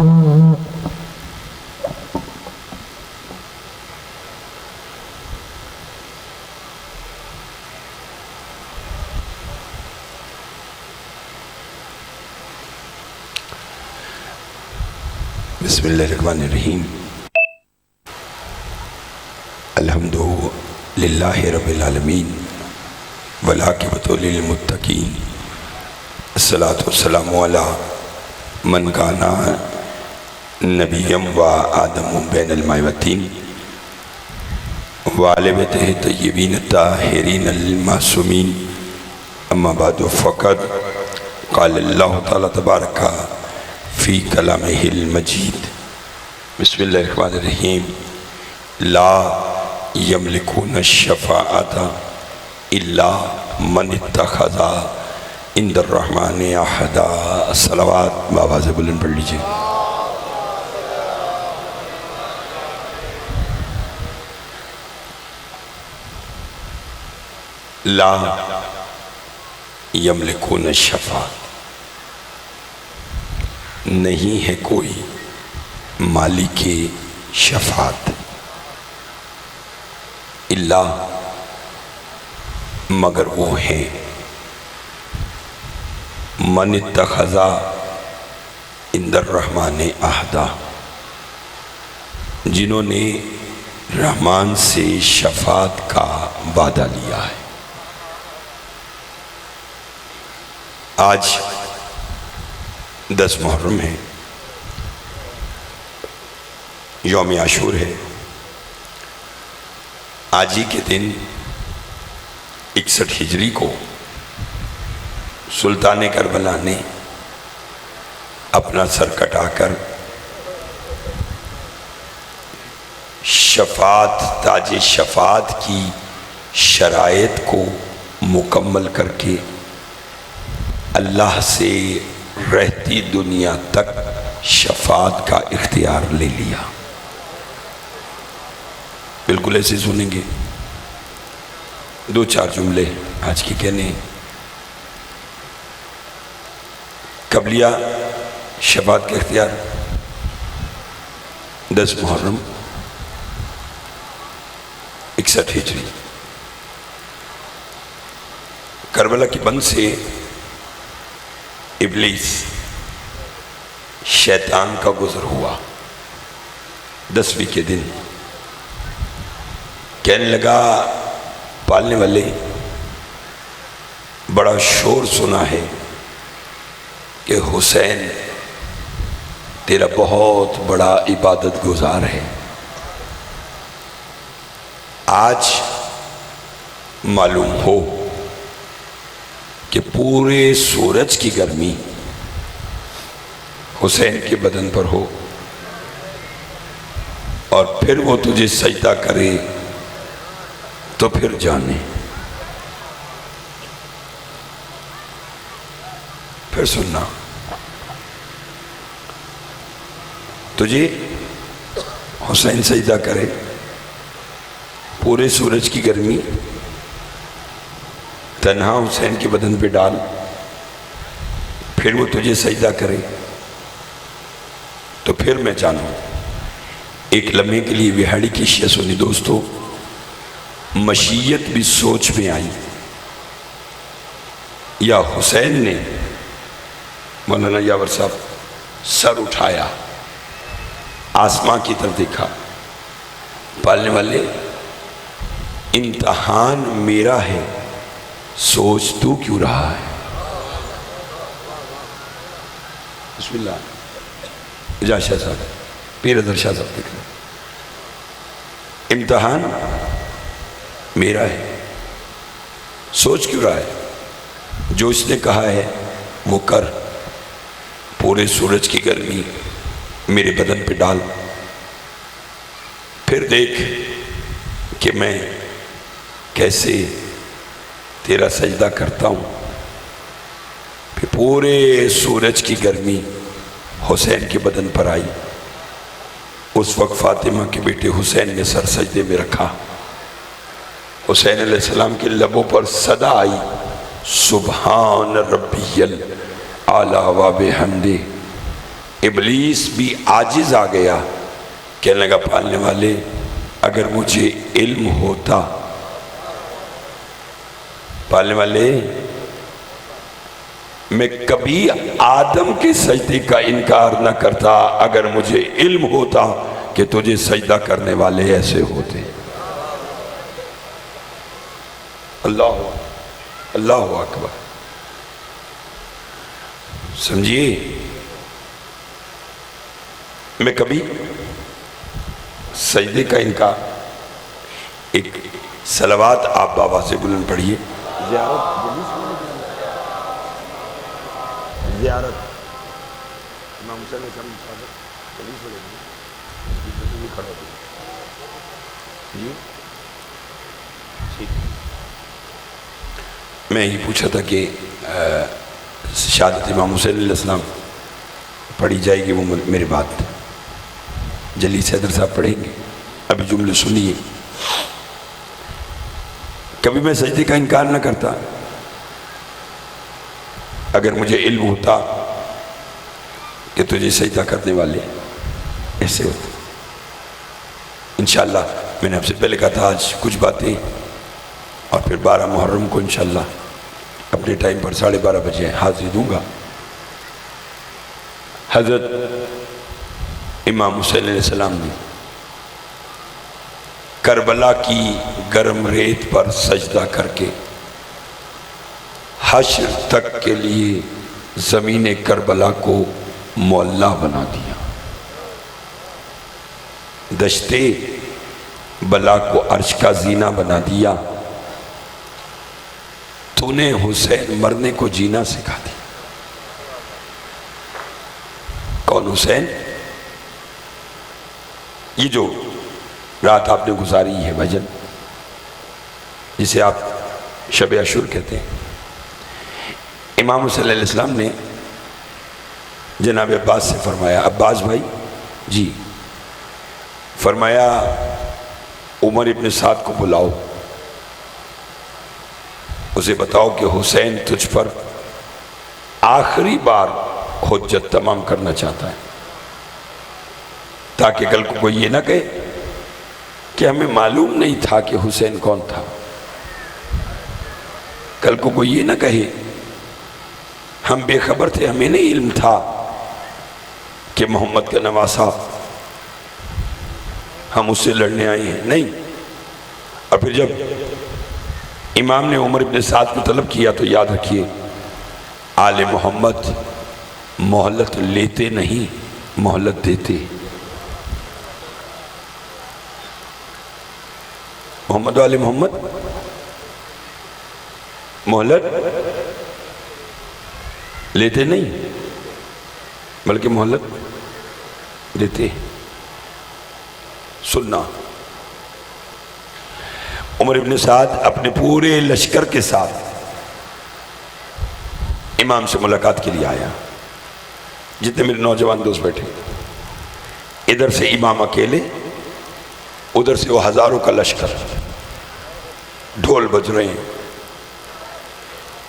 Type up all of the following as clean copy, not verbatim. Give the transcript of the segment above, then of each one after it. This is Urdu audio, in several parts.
بسم اللہ الرحمن الرحیم الحمد للہ رب العالمین والعاقبۃ للمتقین الصلاۃ والسلام علی من کان نبیا و آدم بین الماء والطین وآل بیتہ الطیبین الطاہرین المعصومین اما بعد فقد قال اللہ تعالی تبارک فی کلامہ المجید بسم اللہ الرحمن الرحیم لا یملکون الشفاعۃ الا من اتخذ عند الرحمن عہدا۔ صلوات بآواز بلند پڑھ لیجئے۔ لا یملکون الشفاعۃ، نہیں ہے کوئی مالک شفاعت، اللہ مگر وہ ہیں من اتخذ عند الرحمن عہدا، جنہوں نے رحمان سے شفاعت کا وعدہ لیا ہے۔ آج 10 محرم ہے، یوم عاشور ہے۔ آج ہی کے دن 61 ہجری کو سلطان کربلا نے اپنا سر کٹا کر شفاعت، تاج شفاعت کی شرائط کو مکمل کر کے اللہ سے رہتی دنیا تک شفاعت کا اختیار لے لیا۔ بالکل ایسے سنیں گے، 2-4 جملے آج کی کہنے۔ کب لیا شفاعت کا اختیار؟ 10 محرم 61 ہجری، کربلا کی بند سے ابلیس شیطان کا گزر ہوا 10ویں کے دن۔ کہنے لگا پالنے والے، بڑا شور سنا ہے کہ حسین تیرا بہت بڑا عبادت گزار ہے، آج معلوم ہو کہ پورے سورج کی گرمی حسین کے بدن پر ہو، اور پھر وہ تجھے سجدہ کرے تو پھر جانے۔ پھر سننا، تجھے حسین سجدہ کرے، پورے سورج کی گرمی تنہا حسین کے بدن پہ ڈال، پھر وہ تجھے سجدہ کرے تو پھر میں جانوں۔ ایک لمحے کے لیے وہاڑی کی اشیاء سنی دوستو، مشیت بھی سوچ میں آئی، یا حسین نے مولانا یاور صاحب سر اٹھایا، آسمان کی طرف دیکھا، پالنے والے امتحان میرا ہے، سوچ تو کیوں رہا ہے؟ بسم اللہ جا شاہ صاحب، پیر ادھر شاہ صاحب دیکھ رہے، امتحان میرا ہے، سوچ کیوں رہا ہے؟ جو اس نے کہا ہے وہ کر، پورے سورج کی گرمی میرے بدن پہ ڈال، پھر دیکھ کہ میں کیسے تیرا سجدہ کرتا ہوں۔ پھر پورے سورج کی گرمی حسین کے بدن پر آئی۔ اس وقت فاطمہ کے بیٹے حسین نے سر سجدے میں رکھا، حسین علیہ السلام کے لبوں پر صدا آئی، سبحان ربی الاعلی و بحمدہ، ابلیس بھی عاجز آ گیا، کہنے لگا پالنے والے اگر مجھے علم ہوتا، پالنے والے میں کبھی آدم کے سجدے کا انکار نہ کرتا اگر مجھے علم ہوتا کہ تجھے سجدہ کرنے والے ایسے ہوتے۔ اللہ اکبر، سمجھیے، میں کبھی سجدے کا انکار، ایک صلوات آپ بابا سے بلند پڑھیے، زیارت امام حسین علیہ السلام میں یہ پوچھا تھا کہ شہادت امام حسین علیہ السلام پڑھی جائے گی، وہ میری بات جلی صدر صاحب پڑھیں گے، ابھی جملے سنیے۔ کبھی میں سجدے کا انکار نہ کرتا اگر مجھے علم ہوتا کہ تجھے سجدہ کرنے والے ایسے ہوتے۔ انشاءاللہ میں نے آپ سے پہلے کہا تھا آج کچھ باتیں، اور پھر 12 محرم کو انشاءاللہ اپنے ٹائم پر 12:30 بجے حاضری دوں گا۔ حضرت امام حسین علیہ السلام نے کربلا کی گرم ریت پر سجدہ کر کے حشر تک کے لیے زمین کربلا کو معلّہ بنا دیا، دشتے بلا کو عرش کا زینہ بنا دیا۔ تو نے حسین مرنے کو جینا سکھا دی۔ کون حسین؟ یہ جو رات آپ نے گزاری ہے بھجن، جسے آپ شب عاشور کہتے ہیں، امام حسین علیہ السلام نے جناب عباس سے فرمایا، عباس بھائی جی، فرمایا عمر ابن سعد کو بلاؤ، اسے بتاؤ کہ حسین تجھ پر آخری بار حجت تمام کرنا چاہتا ہے، تاکہ کل کو کوئی یہ نہ کہے کہ ہمیں معلوم نہیں تھا کہ حسین کون تھا، کل کو کوئی یہ نہ کہے ہم بے خبر تھے، ہمیں نہیں علم تھا کہ محمد کا نواسا ہم اس سے لڑنے آئے ہیں، نہیں۔ اور پھر جب امام نے عمر ابن سعد کو طلب کیا تو یاد رکھیے آل محمد مہلت لیتے نہیں، مہلت دیتے۔ محمد والے محمد مہلت لیتے نہیں بلکہ مہلت دیتے۔ سننا، عمر ابن سعد اپنے پورے لشکر کے ساتھ امام سے ملاقات کے لیے آیا، جتنے میرے نوجوان دوست بیٹھے، ادھر سے امام اکیلے، ادھر سے وہ ہزاروں کا لشکر، ڈھول بج رہے ہیں۔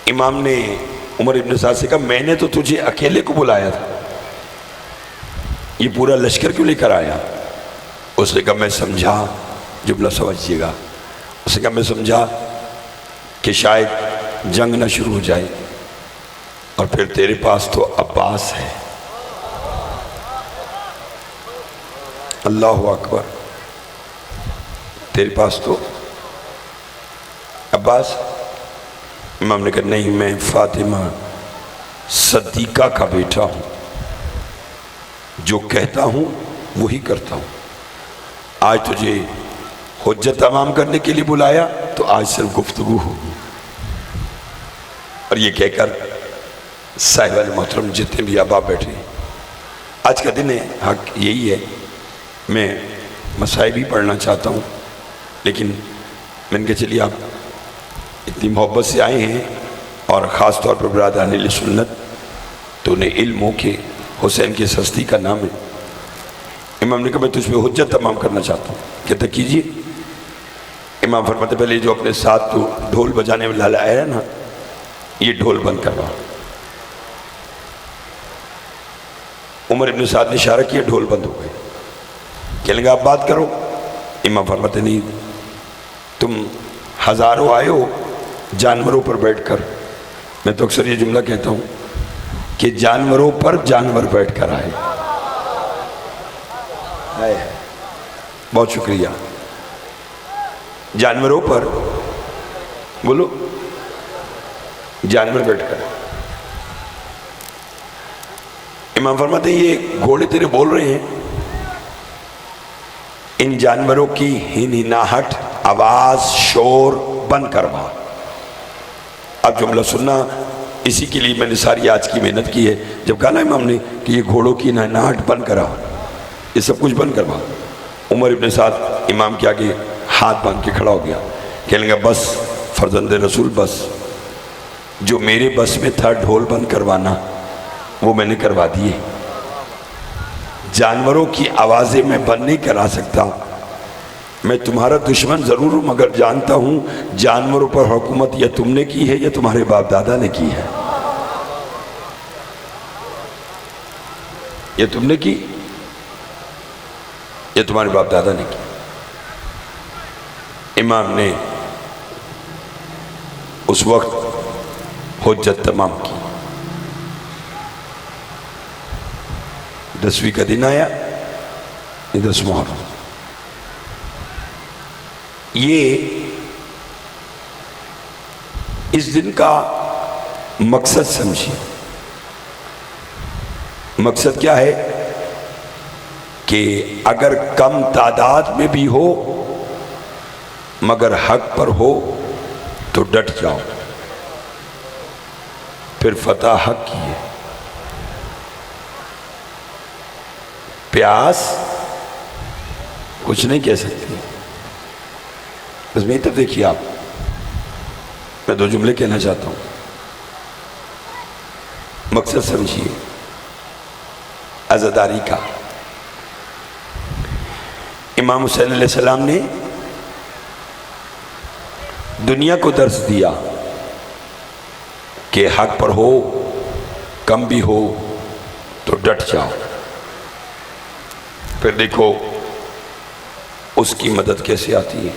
امام نے عمر ابن سعد سے کہا میں نے تو تجھے اکیلے کو بلایا تھا، یہ پورا لشکر کیوں لے کر آیا؟ اس نے کہا میں سمجھا، جملہ سمجھیے گا، اس نے کہا میں سمجھا کہ شاید جنگ نہ شروع ہو جائے، اور پھر تیرے پاس تو عباس ہے۔ اللہ اکبر، تیرے پاس تو عباس۔ امام نے کہا نہیں، میں فاطمہ صدیقہ کا بیٹا ہوں، جو کہتا ہوں وہی کرتا ہوں، آج تجھے حجت تمام کرنے کے لیے بلایا تو آج صرف گفتگو ہوگی۔ اور یہ کہہ کر صاحب المحترم جتنے بھی احباب بیٹھے، آج کا دن ہے، حق یہی ہے، میں مسائل بھی پڑھنا چاہتا ہوں، لیکن میں نے کہا چلیے آپ اتنی محبت سے آئے ہیں، اور خاص طور پر برادران اہل سنت، تو انہیں علم ہو کہ حسین کی ہستی کا نام ہے۔ امام نے کہا میں تجھ پہ حجت تمام کرنا چاہتا ہوں، کہتا کیجیے۔ امام فرماتے پہلے جو اپنے ساتھ تو ڈھول بجانے میں لالا آیا نا، یہ ڈھول بند کروا، عمر ابن سعد نے اشارہ کیا، ڈھول بند ہو گئے. کہنے لگا آپ بات کرو. امام فرماتے نہیں، تم ہزاروں آئے ہو جانوروں پر بیٹھ کر. میں تو اکثر یہ جملہ کہتا ہوں کہ جانوروں پر جانور بیٹھ کر آئے. بہت شکریہ. جانوروں پر بولو، جانور بیٹھ کر. امام فرماتے ہیں یہ گھوڑے تیرے بول رہے ہیں، ان جانوروں کی ہنہناہٹ، آواز، شور بند کروا. اب جملہ سننا، اسی کے لیے میں نے ساری آج کی محنت کی ہے. جب کہا نا امام نے کہ یہ گھوڑوں کی ہنہناہٹ بند کرا، یہ سب کچھ بند کروا. عمر ابن سعد امام کے آگے ہاتھ باندھ کے کھڑا ہو گیا. کہنے لگا بس فرزند رسول، بس جو میرے بس میں تھا ڈھول بند کروانا وہ میں نے کروا دیے. جانوروں کی آوازیں میں بند نہیں کرا سکتا. میں تمہارا دشمن ضرور ہوں، مگر جانتا ہوں جانوروں پر حکومت یا تم نے کی ہے یا تمہارے باپ دادا نے کی ہے. یا تم نے کی یا تمہارے باپ دادا نے کی. امام نے اس وقت حجت تمام کی. 10ویں کا دن آیا، 10 محرم. یہ اس دن کا مقصد سمجھیے. مقصد کیا ہے کہ اگر کم تعداد میں بھی ہو مگر حق پر ہو تو ڈٹ جاؤ، پھر فتح حق کی ہے. پیاس کچھ نہیں کہہ سکتی. بس میری طرف دیکھیے آپ، میں 2 جملے کہنا چاہتا ہوں. مقصد سمجھیے عزاداری کا. امام حسین علیہ السلام نے دنیا کو درس دیا کہ حق پر ہو کم بھی ہو تو ڈٹ جاؤ. پھر دیکھو اس کی مدد کیسے آتی ہے.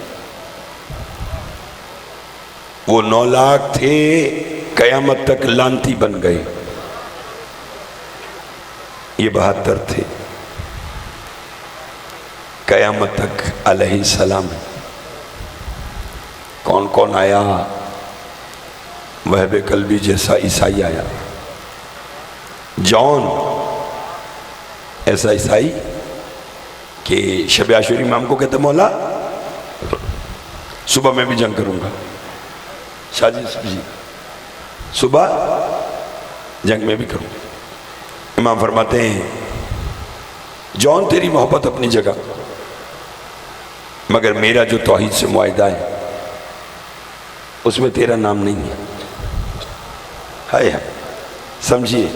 وہ 9 لاکھ تھے، قیامت تک لانتی بن گئے. یہ 72 تھے، قیامت تک علیہ السلام. کون کون آیا؟ وہب قلبی جیسا عیسائی آیا. جان ایسا عیسائی کہ شب عاشوری امام کو کہتا مولا صبح میں بھی جنگ کروں گا. شاہ جی صبح جنگ میں بھی کروں گا. امام فرماتے ہیں جان تیری محبت اپنی جگہ، مگر میرا جو توحید سے معاہدہ ہے اس میں تیرا نام نہیں ہے. ہائے سمجھیے،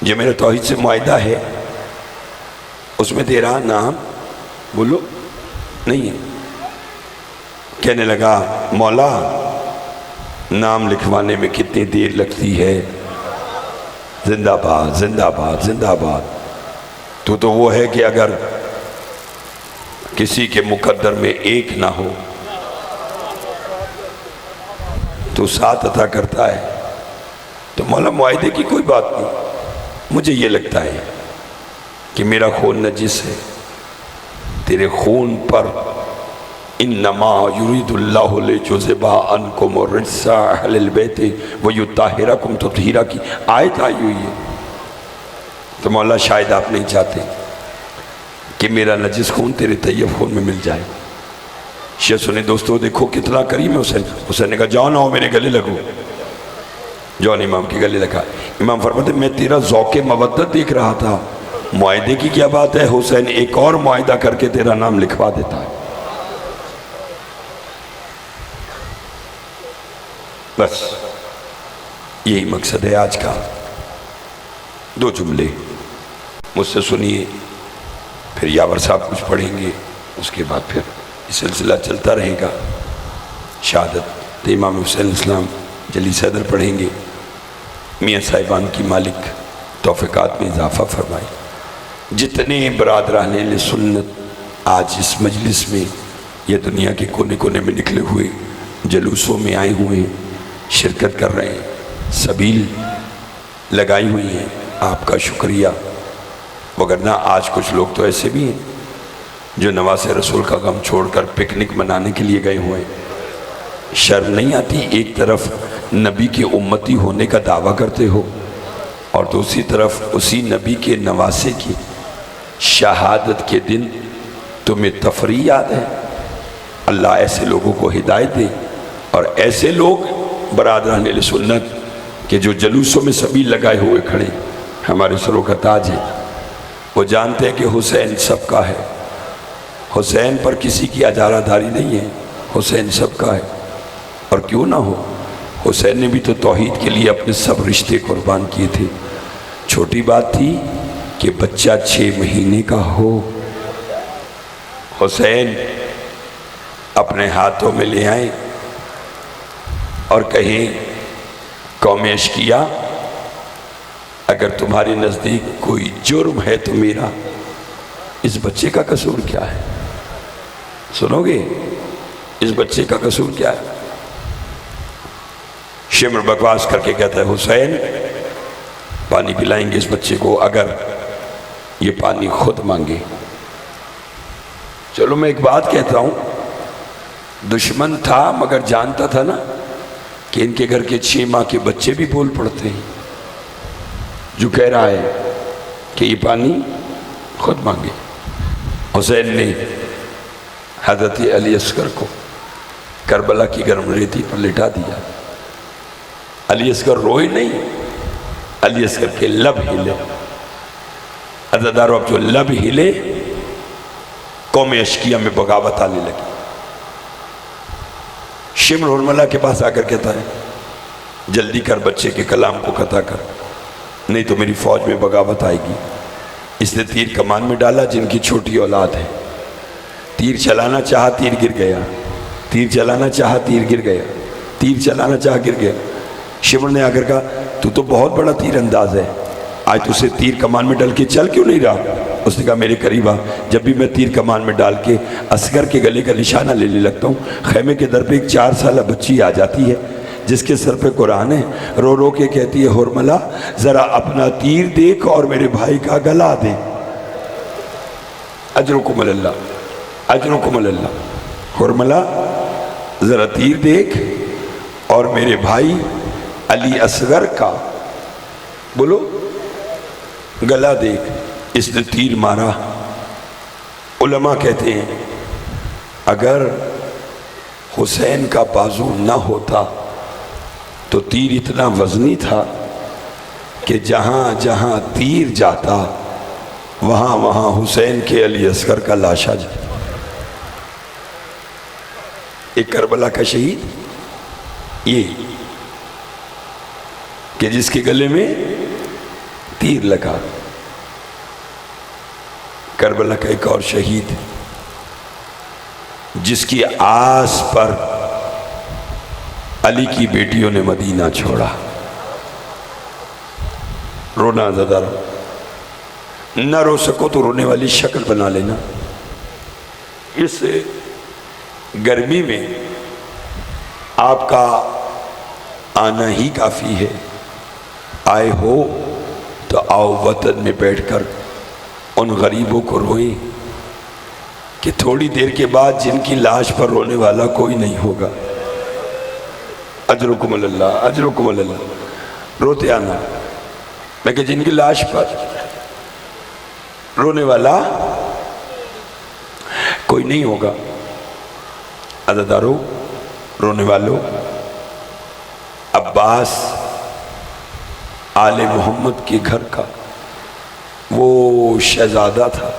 جو میرا توحید سے معاہدہ ہے اس میں تیرا نام بولو نہیں ہے. کہنے لگا مولا نام لکھوانے میں کتنی دیر لگتی ہے. زندہ باد زندہ باد زندہ باد. تو وہ ہے کہ اگر کسی کے مقدر میں 1 نہ ہو تو 7 عطا کرتا ہے. تو مولا معاہدے کی کوئی بات نہیں. مجھے یہ لگتا ہے کہ میرا خون نجس ہے، تیرے خون پر انما یرید اللہ لیجذبا عنکم الرجس اہل البیت ویطہرکم تطہیرا کی آیت آئی ہوئی ہے. تو مولا شاید آپ نہیں چاہتے کہ میرا نجس خون تیرے طیب خون میں مل جائے. شیعہ سنی دوستو دیکھو کتنا کریم ہے حسین. حسین نے کہا جان آؤ میرے گلے لگو. جان امام کے گلے لگا. امام فرماتے میں تیرا ذوق مودت دیکھ رہا تھا. معاہدے کی کیا بات ہے حسین، ایک اور معاہدہ کر کے تیرا نام لکھوا دیتا ہے. بس یہی مقصد ہے آج کا. 2 جملے مجھ سے سنیے، پھر یاور صاحب کچھ پڑھیں گے، اس کے بعد پھر یہ سلسلہ چلتا رہے گا. شہادت امام حسین السلام جلی صدر پڑھیں گے. میاں صاحبان کی مالک توفیقات میں اضافہ فرمائے۔ جتنے برادران اہل سنت آج اس مجلس میں یا دنیا کے کونے کونے میں نکلے ہوئے جلوسوں میں آئے ہوئے ہیں، شرکت کر رہے ہیں، سبیل لگائی ہوئی ہیں، آپ کا شکریہ۔ وگرنہ آج کچھ لوگ تو ایسے بھی ہیں جو نواز رسول کا غم چھوڑ کر پکنک منانے کے لیے گئے ہوئے ہیں۔ شرم نہیں آتی؟ ایک طرف نبی کے امتی ہونے کا دعویٰ کرتے ہو اور دوسری طرف اسی نبی کے نواسے کی شہادت کے دن تمہیں تفریح یاد ہے۔ اللہ ایسے لوگوں کو ہدایت دے، اور ایسے لوگ برادران اہل سنت کہ جو جلوسوں میں سبیل لگائے ہوئے کھڑے ہمارے سروں کا تاج ہے، وہ جانتے ہیں کہ حسین سب کا ہے، حسین پر کسی کی اجارہ داری نہیں ہے، حسین سب کا ہے۔ اور کیوں نہ ہو، حسین نے بھی تو توحید کے لیے اپنے سب رشتے قربان کیے تھے۔ چھوٹی بات تھی کہ بچہ 6 مہینے کا ہو، حسین اپنے ہاتھوں میں لے آئیں اور کہیں قوم اشقیہ اگر تمہارے نزدیک کوئی جرم ہے تو میرا، اس بچے کا قصور کیا ہے؟ سنو گے؟ اس بچے کا قصور کیا ہے؟ شمر بکواس کر کے کہتا ہے حسین پانی پلائیں گے اس بچے کو اگر یہ پانی خود مانگے۔ چلو میں ایک بات کہتا ہوں، دشمن تھا مگر جانتا تھا نا کہ ان کے گھر کے 6 ماہ کے بچے بھی بول پڑتے ہیں، جو کہہ رہا ہے کہ یہ پانی خود مانگے۔ حسین نے حضرت علی اصغر کو کربلا کی گرم ریتی پر لٹا دیا۔ علی اصغر روئے نہیں، علی اصغر کے لب ہلے۔ عزادارو اب جو لب ہلے قوم اشقیہ میں بغاوت آنے لگی۔ شمر حرملہ کے پاس آ کر کہتا ہے جلدی کر بچے کے کلام کو قطع کر، نہیں تو میری فوج میں بغاوت آئے گی۔ اس نے تیر کمان میں ڈالا جن کی چھوٹی اولاد ہے، تیر چلانا چاہا تیر گر گیا، تیر چلانا چاہا تیر گر گیا، تیر چلانا چاہا گر گیا۔ شمر نے آ کر کہا تو تو بہت بڑا تیر انداز ہے، آج تو اسے تیر کمان میں ڈال کے چل کیوں نہیں رہا؟ اس نے کہا میرے قریب آ، جب بھی میں تیر کمان میں ڈال کے اصغر کے گلے کا نشانہ لینے لگتا ہوں، خیمے کے در پہ ایک 4 سالہ بچی آ جاتی ہے جس کے سر پہ قرآن ہے، رو رو کے کہتی ہے حرملہ ذرا اپنا تیر دیکھ اور میرے بھائی کا گلا دے۔ اجرکم اللہ، اجرکم اللہ۔ حرملہ ذرا تیر دیکھ اور میرے بھائی علی اصغر کا بولو گلا دیکھ۔ اس نے تیر مارا۔ علماء کہتے ہیں اگر حسین کا بازو نہ ہوتا تو تیر اتنا وزنی تھا کہ جہاں جہاں تیر جاتا وہاں وہاں حسین کے علی اصغر کا لاشا جاتا۔ ایک کربلا کا شہید یہ کہ جس کے گلے میں تیر لگا۔ کربلا کا ایک اور شہید جس کی آس پر علی کی بیٹیوں نے مدینہ چھوڑا۔ رونا زدہ رو، نہ رو سکو تو رونے والی شکل بنا لینا۔ اس گرمی میں آپ کا آنا ہی کافی ہے، آئے ہو تو آؤ وطن میں بیٹھ کر ان غریبوں کو روئیں کہ تھوڑی دیر کے بعد جن کی لاش پر رونے والا کوئی نہیں ہوگا۔ اجرکم اللہ، اجرکم اللہ۔ روتے آنا، میں کہ جن کی لاش پر رونے والا کوئی نہیں ہوگا۔ عزادارو، رونے والوں، عباس آل محمد کے گھر کا وہ شہزادہ تھا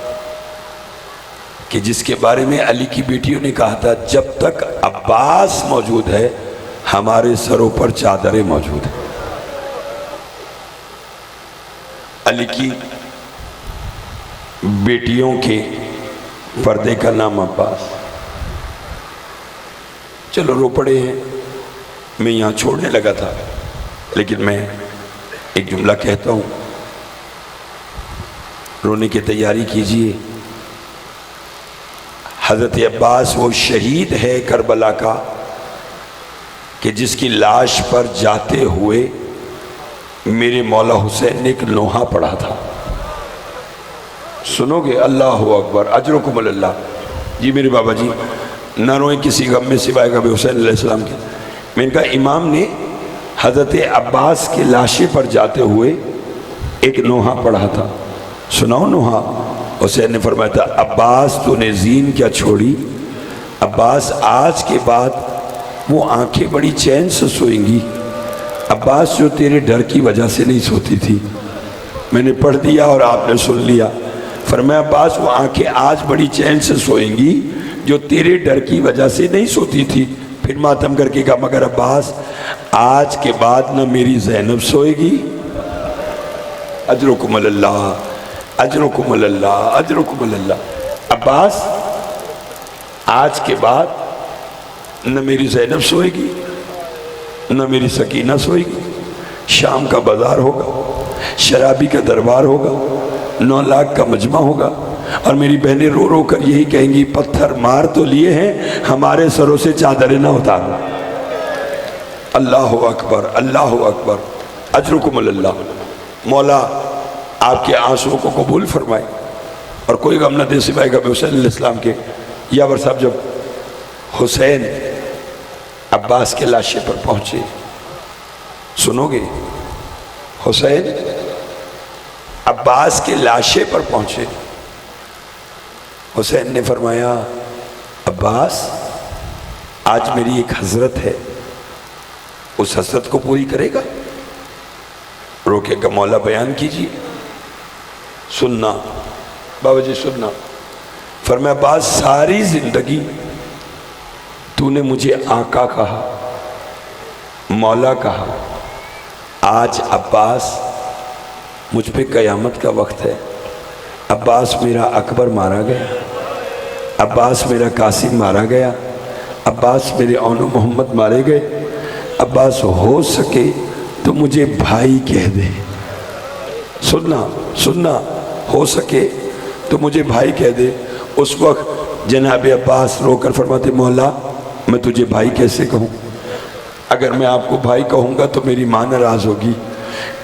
کہ جس کے بارے میں علی کی بیٹیوں نے کہا تھا جب تک عباس موجود ہے ہمارے سروں پر چادریں موجود ہیں۔ علی کی بیٹیوں کے پردے کا نام عباس۔ چلو رو پڑے ہیں، میں یہاں چھوڑنے لگا تھا لیکن میں ایک جملہ کہتا ہوں رونے کی تیاری کیجئے۔ حضرت عباس وہ شہید ہے کربلا کا کہ جس کی لاش پر جاتے ہوئے میرے مولا حسین نے ایک نوحہ پڑھا تھا۔ سنو گے؟ اللہ اکبر، اجرکم اللہ۔ جی میرے بابا جی نہ روئیں کسی غم میں سوائے غم حسین علیہ السلام کے۔ میں نے کہا امام نے حضرت عباس کے لاشے پر جاتے ہوئے ایک نوحہ پڑھا تھا، سناؤ نوحہ۔ حسین نے فرمایا تھا عباس تو نے زین کیا چھوڑی، عباس آج کے بعد وہ آنکھیں بڑی چین سے سوئیں گی، عباس جو تیرے ڈر کی وجہ سے نہیں سوتی تھی۔ میں نے پڑھ دیا اور آپ نے سن لیا۔ فرمایا عباس وہ آنکھیں آج بڑی چین سے سوئیں گی جو تیرے ڈر کی وجہ سے نہیں سوتی تھی۔ پھر ماتم کر کے کہا مگر عباس آج کے بعد نہ میری زینب سوئے گی۔ اجرکم اللہ، اجرکم اللہ، اجرکم اللہ۔ عباس آج کے بعد نہ میری زینب سوئے گی نہ میری سکینہ سوئے گی۔ شام کا بازار ہوگا، شرابی کا دربار ہوگا، 9 لاکھ کا مجمع ہوگا، اور میری بہنیں رو رو کر یہی کہیں گی پتھر مار تو لیے ہیں ہمارے سروں سے چادریں نہ اتارنا۔ اللہ اکبر، اللہ اکبر، اجرکم اللہ۔ مولا آپ کے آنسوں کو قبول فرمائے اور کوئی غم نہ دے سوائے غم حسین علیہ السلام کے۔ یاور صاحب جب حسین عباس کے لاشے پر پہنچے، سنو گے؟ حسین عباس کے لاشے پر پہنچے، حسین نے فرمایا عباس آج میری ایک حضرت ہے، اس حضرت کو پوری کرے گا؟ روکے کا مولا بیان کیجیے۔ سننا بابا جی سننا۔ فرمایا عباس ساری زندگی تو نے مجھے آقا کہا، مولا کہا، آج عباس مجھ پہ قیامت کا وقت ہے۔ عباس میرا اکبر مارا گیا، عباس میرا قاسم مارا گیا، عباس میرے اون و محمد مارے گئے۔ عباس ہو سکے تو مجھے بھائی کہہ دے۔ سننا سننا، ہو سکے تو مجھے بھائی کہہ دے۔ اس وقت جناب عباس رو کر فرماتے مولا میں تجھے بھائی کیسے کہوں؟ اگر میں آپ کو بھائی کہوں گا تو میری ماں ناراض ہوگی،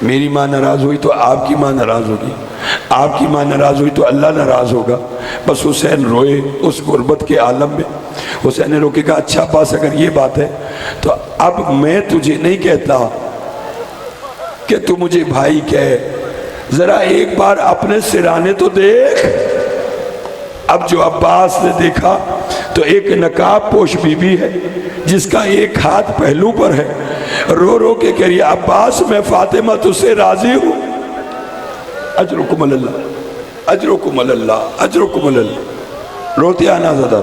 میری ماں ناراض ہوئی تو آپ کی ماں ناراض ہوگی، آپ کی ماں ناراض ہوئی تو اللہ ناراض ہوگا۔ بس حسین روئے اس غربت کے عالم میں۔ حسین نے رو کے کہا اچھا عباس اگر یہ بات ہے تو اب میں تجھے نہیں کہتا کہ تو مجھے بھائی کہے، ذرا ایک بار اپنے سرانے تو دیکھ۔ اب جو عباس نے دیکھا تو ایک نقاب پوش بی بی ہے جس کا ایک ہاتھ پہلو پر ہے، رو رو کے کہہ رہی ہے عباس میں فاطمہ تجھ سے راضی ہوں۔ اجرکم اللہ، اجرکم اللہ، اجرکم اللہ۔ روتے آنا زدہ،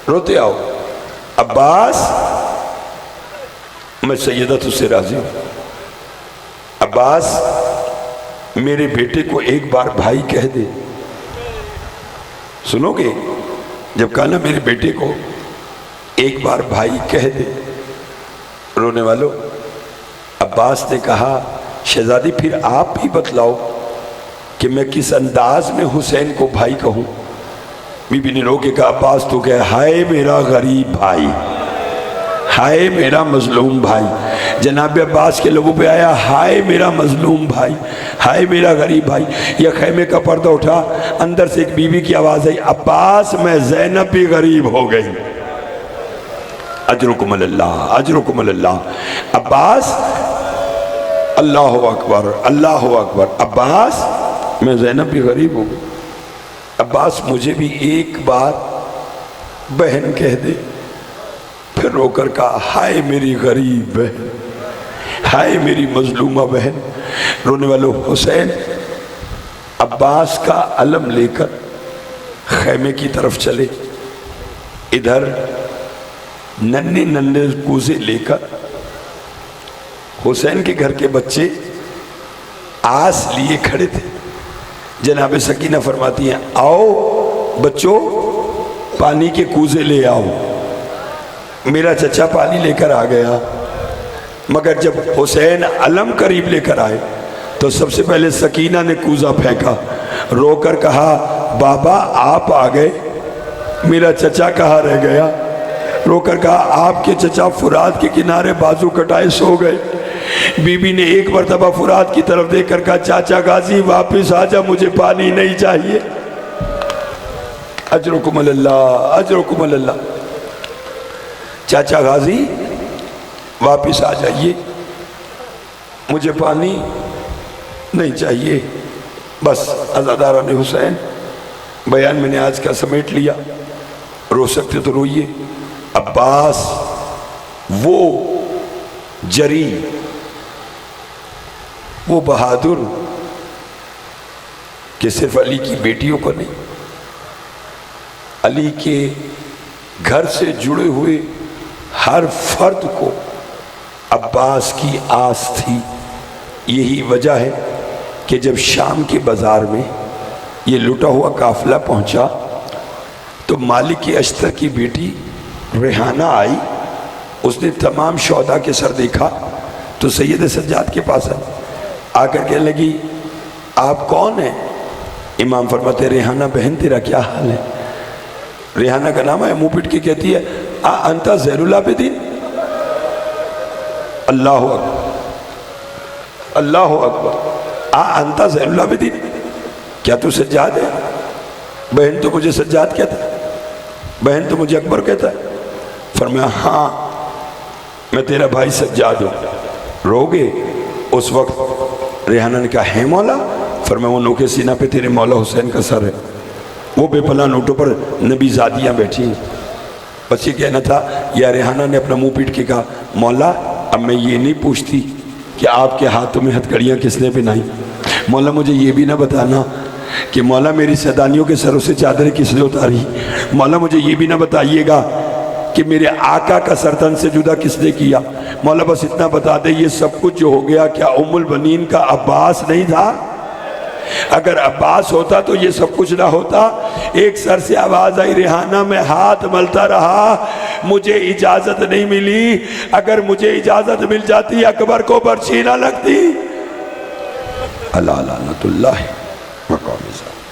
روتے آؤ۔ عباس میں سیدہ تجھ سے راضی ہوں، عباس میرے بیٹے کو ایک بار بھائی کہہ دے۔ سنو گے؟ جب کہا نا میرے بیٹے کو ایک بار بھائی کہہ دے۔ رونے والوں، عباس نے کہا شہزادی پھر آپ بھی بتلاؤ کہ میں کس انداز میں حسین کو بھائی کہوں۔ بی بی نے رو کے کہا عباس تو کہے ہائے میرا غریب بھائی، ہائے میرا مظلوم بھائی۔ جناب عباس کے لبوں پہ آیا ہائے میرا مظلوم بھائی، ہائے میرا غریب بھائی۔ یہ خیمے کا پردہ اٹھا، اندر سے ایک بی بی کی آواز آئی عباس میں زینب بھی غریب ہو گئی۔ اجرکم اللہ، اجرکم اللہ۔ عباس اللہ اکبر، اللہ اکبر۔ عباس میں زینب بھی غریب ہو گئی۔ عباس مجھے بھی ایک بار بہن کہہ دے۔ پھر رو کر کہا ہائے میری غریب بہن، ہائے میری مظلومہ بہن۔ رونے والوں، حسین عباس کا علم لے کر خیمے کی طرف چلے۔ ادھر ننھے ننھے کوزے لے کر حسین کے گھر کے بچے آس لیے کھڑے تھے۔ جناب سکینہ فرماتی ہیں آؤ بچوں پانی کے کوزے لے آؤ۔ میرا چچا پانی لے کر آ گیا، مگر جب حسین علم قریب لے کر آئے تو سب سے پہلے سکینہ نے کوزہ پھینکا رو کر کہا بابا آپ آ گئے، میرا چچا کہاں رہ گیا؟ رو کر کہا آپ کے چچا فرات کے کنارے بازو کٹائے سو گئے۔ بی بی نے ایک مرتبہ فرات کی طرف دیکھ کر کہا چاچا غازی واپس آجا، مجھے پانی نہیں چاہیے۔ اجرکم اللہ، اجرکم اللہ۔ چاچا غازی واپس آ جائیے، مجھے پانی نہیں چاہیے۔ بس عزاداران حسین، بیان میں نے آج کا سمیٹ لیا، رو سکتے تو روئیے۔ عباس وہ جری، وہ بہادر کہ صرف علی کی بیٹیوں کو نہیں، علی کے گھر سے جڑے ہوئے ہر فرد کو عباس کی آس تھی۔ یہی وجہ ہے کہ جب شام کے بازار میں یہ لٹا ہوا قافلہ پہنچا تو مالک اشتر کی بیٹی ریحانہ آئی، اس نے تمام شہداء کے سر دیکھا تو سید سجاد کے پاس آئی، آ کر کہنے لگی آپ کون ہیں؟ امام فرماتے ریحانہ بہن تیرا کیا حال ہے؟ ریحانہ کا نام ہے، منہ پٹ کے کہتی ہے انتا زہر العابدین۔ اللہ اکبر، اللہ اکبر، انتا زہر العابدین، کیا تو سجاد ہے؟ بہن تو مجھے سجاد کہتا ہے، بہن تو مجھے اکبر کہتا ہے۔ فرمایا ہاں میں تیرا بھائی سجاد ہوں، رو گے؟ اس وقت ریحانہ نے کہا ہے مولا؟ فرمایا وہ نوکے سینہ پہ تیرے مولا حسین کا سر ہے، وہ بے پناہ نوٹوں پر نبی زادیاں بیٹھی ہیں۔ بس یہ کہنا تھا۔ یا ریحانہ نے اپنا منہ پیٹ کے کہا مولا اب میں یہ نہیں پوچھتی کہ آپ کے ہاتھوں میں ہتھکڑیاں کس نے پہنائی، مولا مجھے یہ بھی نہ بتانا کہ مولا میری سیدانیوں کے سروں سے چادریں کس نے اتاری، مولا مجھے یہ بھی نہ بتائیے گا کہ میرے آقا کا سرطن سے جدا کس نے کیا، مولا بس اتنا بتا دے یہ سب کچھ جو ہو گیا کیا ام البنین کا عباس نہیں تھا؟ اگر عباس ہوتا تو یہ سب کچھ نہ ہوتا۔ ایک سر سے آواز آئی ریحانہ میں ہاتھ ملتا رہا، مجھے اجازت نہیں ملی، اگر مجھے اجازت مل جاتی اکبر کو برچھی نہ لگتی۔ اللہ لعنت اللہ مقام ذات۔